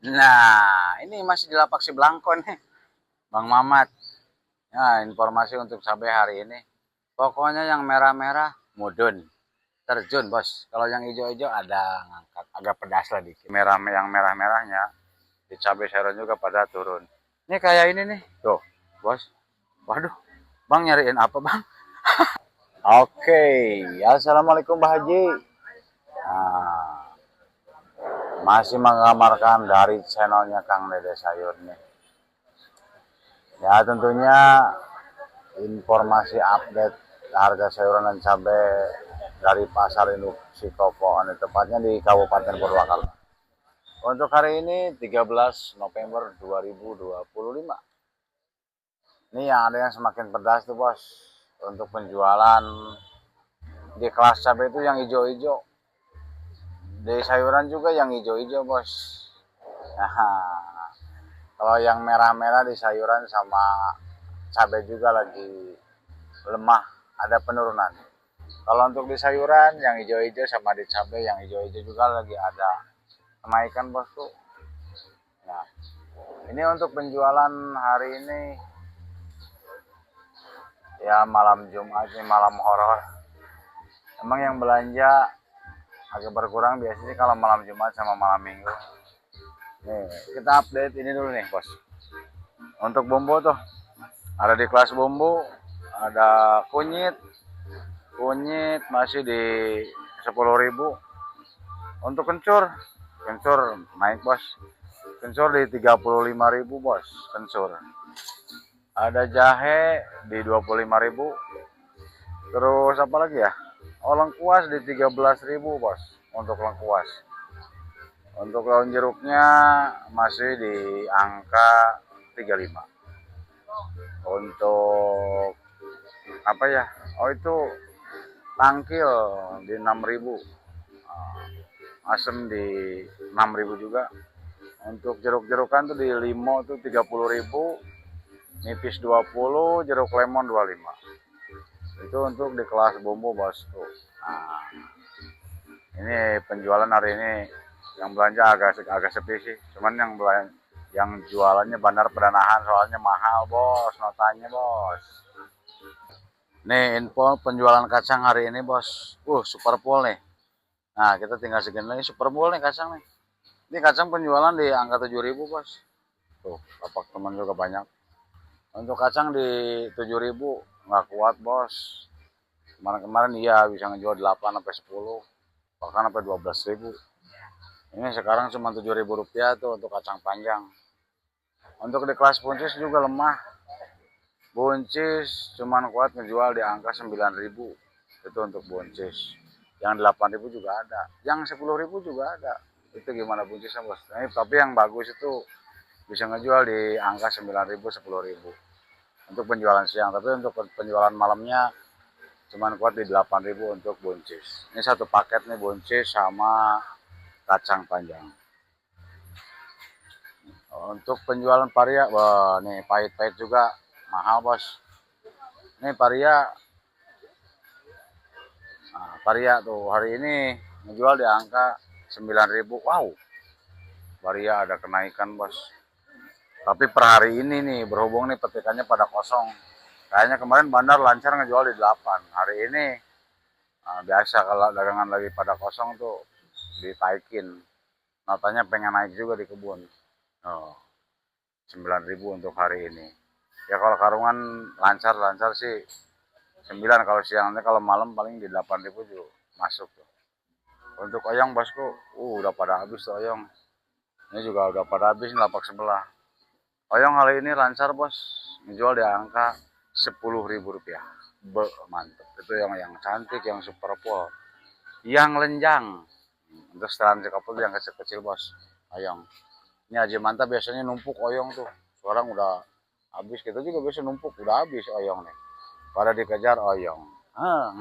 Nah, ini masih di lapak si Blangko nih, Bang Mamat. Nah, informasi untuk cabai hari ini. Pokoknya yang merah-merah mudun, terjun bos. Kalau yang hijau-hijau ada ngangkat, agak pedas lah dikit. Yang merah-merahnya di cabai sayuran juga pada turun. Ini kayak ini nih, tuh bos. Waduh, Bang nyariin apa Bang? Oke, Assalamualaikum Pak Haji. Nah, masih mengamarkan dari channelnya Kang Dede Sayur nih. Ya tentunya informasi update harga sayuran dan cabai dari pasar induk Cikopo, ini tepatnya di Kabupaten Purwakarta. Untuk hari ini 13 November 2025. Ini yang ada yang semakin pedas tuh bos. Untuk penjualan di kelas cabai itu yang hijau-hijau. Di sayuran juga yang hijau-hijau bos. Nah, kalau yang merah-merah di sayuran sama cabai juga lagi lemah, ada penurunan. Kalau untuk di sayuran yang hijau-hijau sama di cabai yang hijau-hijau juga lagi ada kenaikan bosku. Nah, ini untuk penjualan hari ini ya malam Jumat ini malam horor. Emang yang belanja agak berkurang biasanya kalau malam Jumat sama malam Minggu. Nih, kita update ini dulu nih bos. Untuk bumbu tuh ada di kelas bumbu, ada kunyit masih di 10.000. Untuk kencur naik bos. Kencur di 35.000 bos, kencur. Ada jahe di 25.000. Terus apa lagi ya? Oh, lengkuas di 13.000 bos, untuk lengkuas. Untuk daun jeruknya masih di angka 35. Untuk apa ya? Oh itu tangkil di 6.000. Asem di 6.000 juga. Untuk jeruk-jerukan tuh di limo tuh 30.000, nipis 20, jeruk lemon 25. Itu untuk di kelas bumbu bos tuh. Nah, ini penjualan hari ini yang belanja agak sepi sih. Cuman yang jualannya bandar pedanahan soalnya mahal bos, notanya bos. Nih info penjualan kacang hari ini bos. Super full nih. Nah, kita tinggal segini lagi super full nih kacang nih. Ini kacang penjualan di angka 7.000 bos. Tuh, lapak teman juga banyak. Untuk kacang di 7.000 nggak kuat bos. Kemarin-kemarin iya bisa ngejual 8 sampai 10, bahkan sampai 12.000. Ini sekarang cuma 7.000 rupiah tuh untuk kacang panjang. Untuk di kelas buncis juga lemah. Buncis cuma kuat ngejual di angka 9.000. Itu untuk buncis. Yang 8.000 juga ada. Yang 10.000 juga ada. Itu gimana buncisnya bos? Nah, tapi yang bagus itu bisa ngejual di angka 9.000, 10.000 untuk penjualan siang. Tapi untuk penjualan malamnya cuman kuat di 8.000 untuk buncis. Ini satu paket nih buncis sama kacang panjang. Untuk penjualan paria, wah nih pahit-pahit juga mahal bos. Ini paria tuh hari ini menjual di angka 9.000. Wow, paria ada kenaikan bos. Tapi per hari ini nih berhubung nih petikannya pada kosong. Kayaknya kemarin bandar lancar ngejual di 8. Hari ini biasa kalau dagangan lagi pada kosong tuh ditaikin. Notanya pengen naik juga di kebun. Oh, 9.000 untuk hari ini. Ya kalau karungan lancar sih 9, kalau siangnya, kalau malam paling di 8.000 juga masuk tuh. Untuk oyong bosku, udah pada habis tuh oyong. Ini juga udah pada habis nih lapak sebelah. Oyong hari ini lancar bos, menjual di angka 10.000 rupiah. Mantep. Itu yang cantik, yang super full, yang lenjang. Untuk setelan Cikopo yang kecil-kecil bos, oyong. Ini aja mantap biasanya numpuk oyong tuh. Sekarang udah habis, kita juga biasa numpuk, udah habis oyong nih. Pada dikejar oyong.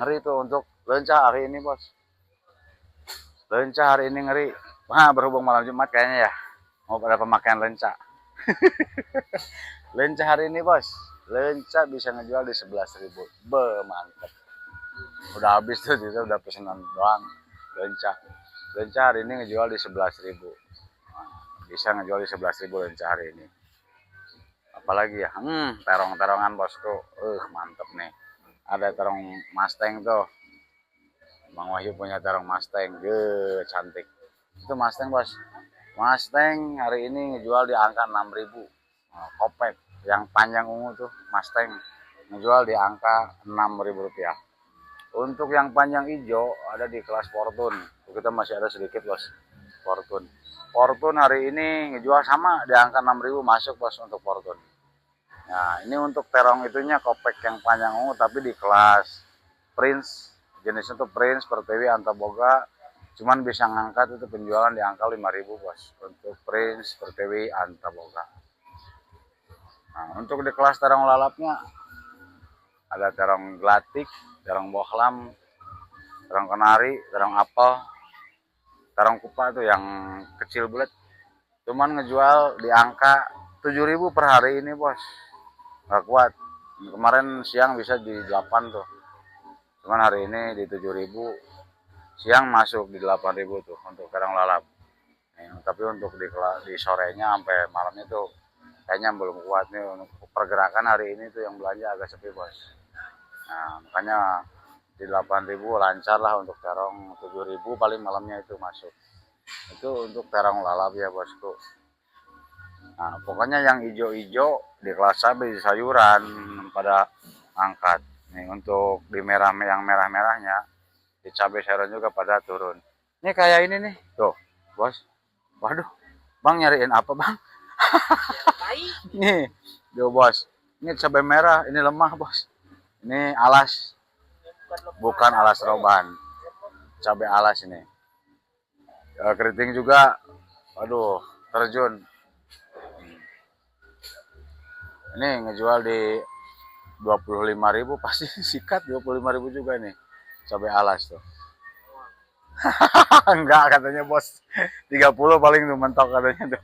Ngeri tuh untuk lenca hari ini bos. Lenca hari ini ngeri. Berhubung malam Jumat kayaknya ya, mau pada pemakaian lenca. Lenca hari ini bos, lenca bisa ngejual di 11.000. Mantep. Udah habis tuh, kita udah pesanan doang lenca. Lenca hari ini ngejual di 11.000. bisa ngejual di 11.000 lenca hari ini. Apalagi ya, terong-terongan bosku, mantep nih. Ada terong Mustang tuh, Bang Wahyu punya terong Mustang, cantik. Itu Mustang bos, Mustang hari ini ngejual di angka 6.000. Kopek yang panjang ungu tuh Mustang ngejual di angka 6.000 rupiah. Untuk yang panjang hijau ada di kelas Fortune, kita masih ada sedikit bos. Fortune hari ini ngejual sama di angka 6.000, masuk bos untuk Fortune. Nah, ini untuk terong itunya kopek yang panjang ungu tapi di kelas Prince, jenisnya tuh Prince, Pertiwi, Antaboga, cuman bisa ngangkat itu penjualan di angka 5.000 bos untuk Prince, Pertiwi, Antaboga. Nah, untuk di kelas terong lalapnya ada terong gelatik, terong bohlam, terong kenari, terong apel, terong kupa tuh yang kecil bulat, cuman ngejual di angka 7.000 per hari ini bos. Nggak kuat, kemarin siang bisa di 8 tuh, cuman hari ini di 7.000, siang masuk di 8.000 tuh untuk terong lalap. Tapi untuk di sorenya sampai malamnya tuh kayaknya belum kuat nih. Untuk pergerakan hari ini tuh yang belanja agak sepi bos. Nah, makanya di 8.000 lancar lah untuk terong, 7.000 paling malamnya itu masuk. Itu untuk terong lalap ya bosku. Nah, pokoknya yang hijau-hijau di kelas cabai di sayuran pada angkat. Nih untuk di yang merah-merahnya di cabai sayuran juga pada turun. Ini kayak ini nih, tuh bos. Waduh, bang nyariin apa bang? Nih, tuh bos. Ini cabai merah, ini lemah bos. Ini alas, bukan alas roban. Cabai alas ini. Keriting juga, aduh, terjun. Ini ngejual di 25.000 pasti sikat 25.000 juga nih cabai alas tuh. Enggak katanya bos, 30 paling tuh mentok katanya tuh.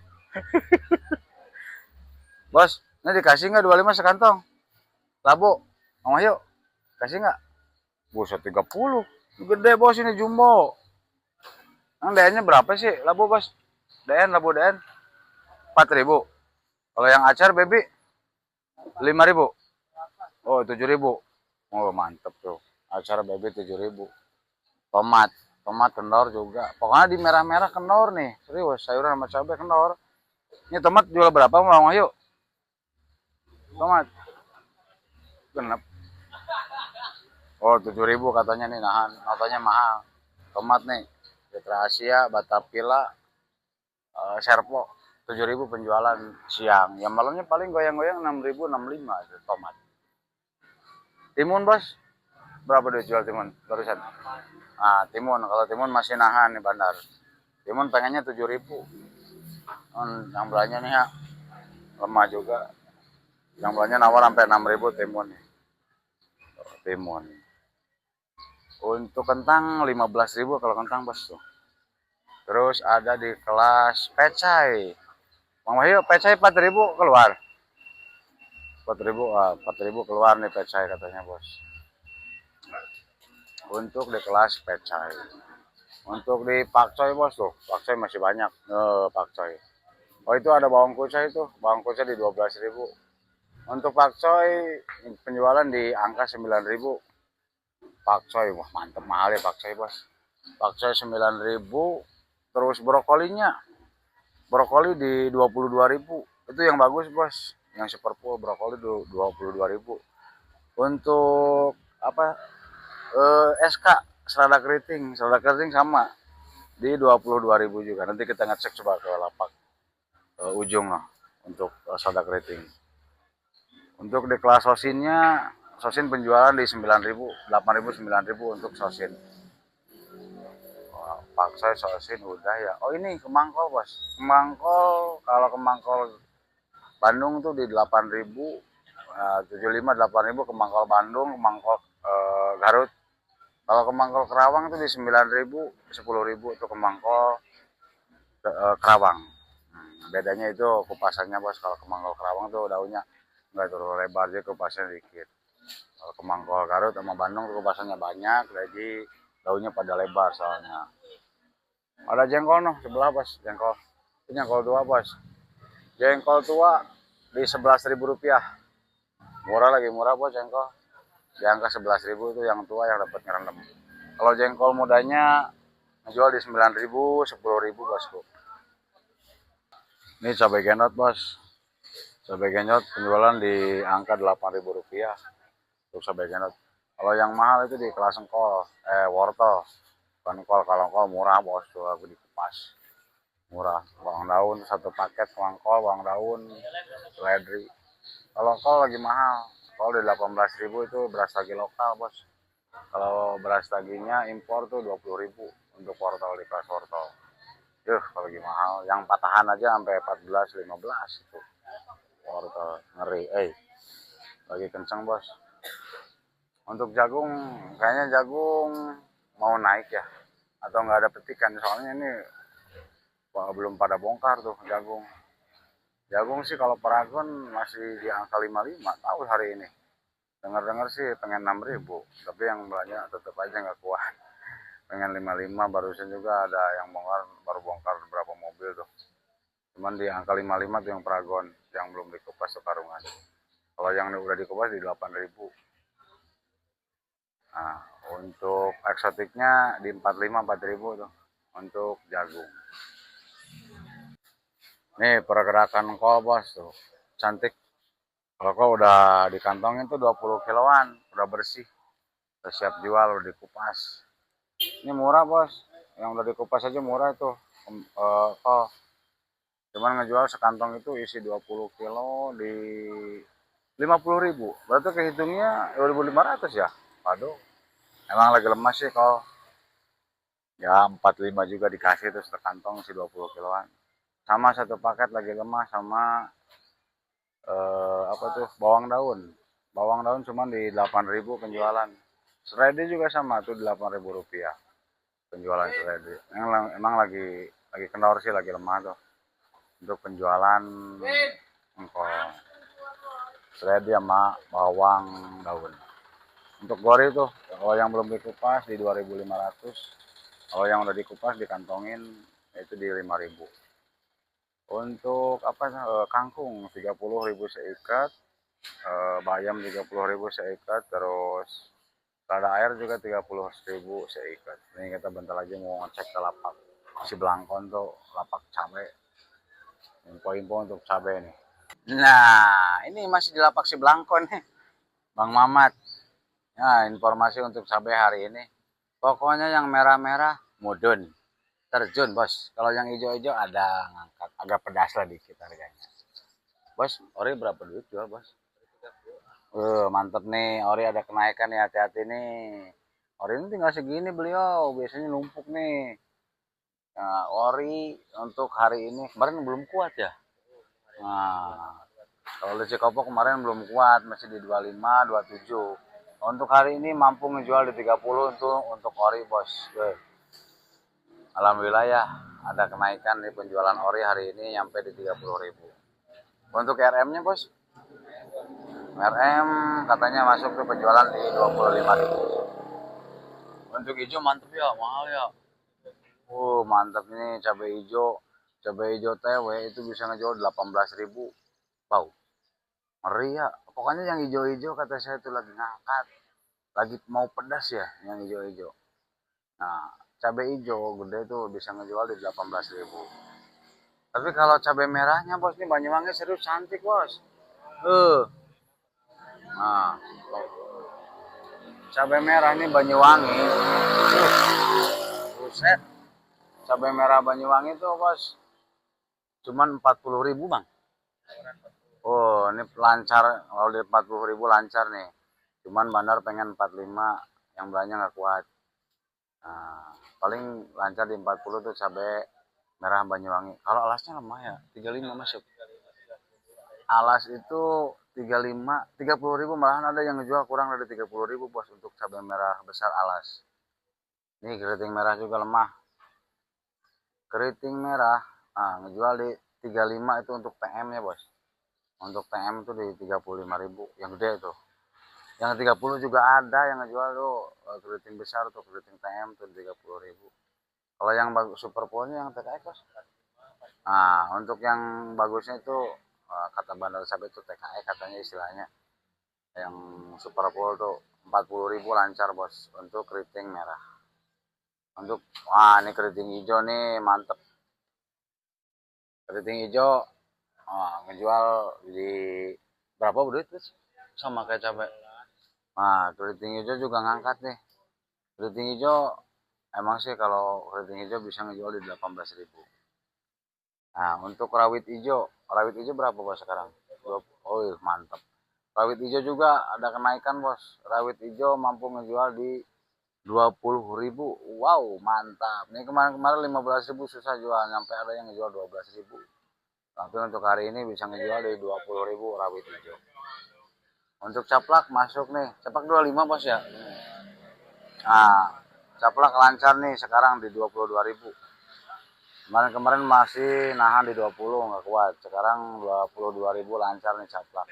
Bos, ini dikasih nggak 25 sekantong? Labu, Bang Wahyu, kasih nggak? Buset 30, gede bos ini jumbo. Yang DN-nya berapa sih labu bos? Labu DN 4.000. Kalau yang acar baby 5.000. Oh 7.000. Oh mantep tuh. Acar baby 7.000. Tomat kendor juga. Pokoknya di merah-merah kendor nih. Serius, sayuran sama cabai kendor. Ini tomat jual berapa Bang Wahyu? Tomat genep. Oh 7.000 katanya nih, nahan. Notanya mahal. Tomat nih. Citra Asia, Batapila, Serpo. 7.000 penjualan siang. Yang malamnya paling goyang-goyang 6.000, 65 itu tomat. Timun bos, berapa dia jual timun barusan? Nah timun, kalau timun masih nahan nih bandar. Timun pengennya 7.000. Yang belanja nih ya lemah juga. Yang belanja nawar sampai 6.000 timun nih. Timun. Untuk kentang 15.000 kalau kentang bos tuh. Terus ada di kelas pecai. Bang Wahyu, pecai 4.000 keluar. 4.000 keluar nih pecai katanya bos. Untuk di kelas pecai. Untuk di pakcoy bos tuh, pakcoy masih banyak. Pakcoy. Oh itu ada bawang kucai itu, bawang kucai di 12.000. Untuk pakcoy penjualan di angka 9.000. Pakcoy, wah mantep mahal ya pakcoy bos. Pakcoy 9.000. Terus brokolinya, brokoli di 22.000. Itu yang bagus bos, yang super full brokoli 22.000. Untuk apa SK selada keriting sama di 22.000 juga. Nanti kita ngecek coba ke lapak ujung lah untuk selada keriting. Untuk di kelas sosinnya, sosin penjualan di 9.000, 8.000, 9.000 untuk sosin. Pakcoy sosin udah ya. Oh ini kemangkol bos. Kemangkol, kalau kemangkol Bandung tuh di 8.000, 75, 8.000 kemangkol Bandung, kemangkol Garut. Kalau kemangkol Kerawang tuh di 9.000, 10.000 itu kemangkol Kerawang. Bedanya itu kupasannya bos. Kalau kemangkol Kerawang tuh daunnya nggak terlalu lebar, aja kupasnya dikit. Kalau kemangkol Garut sama Bandung tuh kupasannya banyak, jadi daunnya pada lebar soalnya. Ada jengkol noh sebelah bos, jengkol. Ini jengkol tua bos. Jengkol tua di 11.000 rupiah. Murah lagi murah bos jengkol. Di angka 11.000 itu yang tua yang dapat ngerendam. Kalau jengkol mudanya jual di 9.000, 10.000 bosku. Ini cabai genot bos. Cabai genot penjualan di angka 8.000 rupiah untuk cabai genot. Kalau yang mahal itu di kelas engkol, wortel. Bukan kol, kalau kol murah bos, tuh aku dikupas. Murah, bawang daun satu paket, kol, bawang daun, seledri. Kalau kol lagi mahal, kol di 18.000 itu beras lagi lokal bos. Kalau beras taginya impor tuh 20.000 untuk wortel di kelas wortel. Kalau lagi mahal, yang patahan aja sampai 14, 15 itu wortel ngeri. Lagi kenceng bos. Untuk jagung, kayaknya jagung mau naik ya, atau nggak ada petikan soalnya ini belum pada bongkar tuh jagung. Jagung sih kalau peragon masih di angka 55 tahu hari ini. Dengar-dengar sih pengen 6.000, tapi yang banyak tetap aja nggak kuat. Pengen 55, barusan juga ada yang bongkar, baru bongkar berapa mobil tuh. Cuman di angka 55 tuh yang peragon, yang belum dikupas tuh karungan. Kalau yang udah dikupas di 8.000. Nah, untuk eksotiknya di 45, 4.000 tuh untuk jagung. Nih pergerakan kol bos tuh, cantik. Kalau kol udah dikantongin tuh 20 kiloan, udah bersih, udah siap jual, udah dikupas. Ini murah bos, yang udah dikupas aja murah itu kol. Cuman ngejual sekantong itu isi 20 kilo di 50.000. Berarti kehitungnya 2.500 ya. Waduh, emang lagi lemas sih kol. Ya 45 juga dikasih terus sekantong isi 20 kiloan. Sama satu paket lagi lemas sama apa tuh bawang daun. Bawang daun cuma di 8.000 penjualan. Seledri juga sama tuh 8.000 rupiah penjualan seledri. Emang lagi kendor sih, lagi lemah tuh untuk penjualan engkol seledri sama bawang daun. Untuk gori tuh kalau yang belum dikupas di 2.500, kalau yang udah dikupas dikantongin itu di 5.000. Untuk apa kangkung 30.000 seikat, bayam 30.000 seikat, terus lada air juga 30.000 seikat. Ini kita bentar lagi mau ngecek ke lapak si Blangkon tuh, lapak cabai. Info-info untuk cabai nih. Nah, ini masih di lapak si Blangkon nih, Bang Mamat. Nah, informasi untuk cabai hari ini. Pokoknya yang merah-merah mudun, terjun bos. Kalau yang hijau-hijau ada ngangkat, agak pedas lah dikit harganya. Bos, ori berapa duit jual bos? Mantep nih, ori ada kenaikan nih, hati-hati nih. Ori ini tinggal segini beliau, biasanya numpuk nih. Nah, ori untuk hari ini kemarin belum kuat ya. Nah, kalau di Cikopo kemarin belum kuat, masih di 25, 27. Untuk hari ini mampu ngejual di 30 untuk ori bos. Alhamdulillah ya, ada kenaikan di penjualan ori hari ini sampai di 30.000. Untuk RM-nya bos, RM katanya masuk ke penjualan di 25.000. Untuk hijau mantep ya, mahal ya. Mantep nih cabai hijau. Cabai hijau TW itu bisa ngejual 18.000. Wow, ngeri ya. Pokoknya yang hijau-hijau kata saya itu lagi ngangkat. Lagi mau pedas ya yang hijau-hijau. Nah, cabai hijau gede tuh bisa ngejual di 18.000. Tapi kalau cabai merahnya bos nih Banyuwangi serius cantik bos. Nah, cabai merah nih Banyuwangi. Buset. Cabai merah Banyuwangi tuh bos. Cuman 40.000 bang. Ini lancar. Kalau di 40.000 lancar nih. Cuman bandar pengen 45, yang belanja nggak kuat. Nah, paling lancar di 40 tuh cabai merah Banyuwangi. Kalau alasnya lemah ya, 35 masuk. Alas itu 35, 30.000, malahan ada yang ngejual kurang dari 30.000 bos untuk cabai merah besar alas. Ini keriting merah juga lemah. Keriting merah, ngejual di 35 itu untuk TM ya bos. Untuk TM itu di 35.000, yang gede itu. Yang 30 juga ada yang ngejual tuh keriting besar tuh, keriting TM tuh 30.000. Kalau yang bagus super polnya yang TKX bos, Nah, untuk yang bagusnya itu kata bandar cabai itu TKE katanya istilahnya. Yang super full tuh 40.000 lancar bos untuk keriting merah. Untuk wah ini keriting hijau nih mantep. Keriting hijau ngejual di berapa duit terus sama kayak cabai. Nah, keriting hijau juga ngangkat nih. Keriting hijau emang sih kalau keriting hijau bisa ngejual di 18.000. Nah, untuk rawit hijau berapa bos sekarang? Oh, mantap. Rawit hijau juga ada kenaikan bos. Rawit hijau mampu ngejual di 20.000. Wow, mantap. Ini kemarin-kemarin 15.000 susah jual, sampai ada yang ngejual 12.000. Tapi untuk hari ini bisa ngejual di 20.000 rawit hijau. Untuk caplak masuk nih. Caplak 25 bos ya. Nah, caplak lancar nih sekarang di 22.000. Kemarin-kemarin masih nahan di 20 nggak kuat. Sekarang 22.000 lancar nih caplak.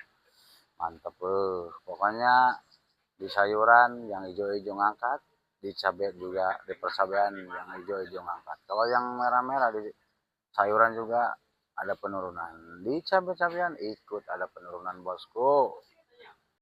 Mantep pokoknya di sayuran yang hijau-hijau ngangkat, di cabai juga di persabaian yang hijau-hijau ngangkat. Kalau yang merah-merah di sayuran juga ada penurunan. Di cabai-cabean ikut ada penurunan bosku.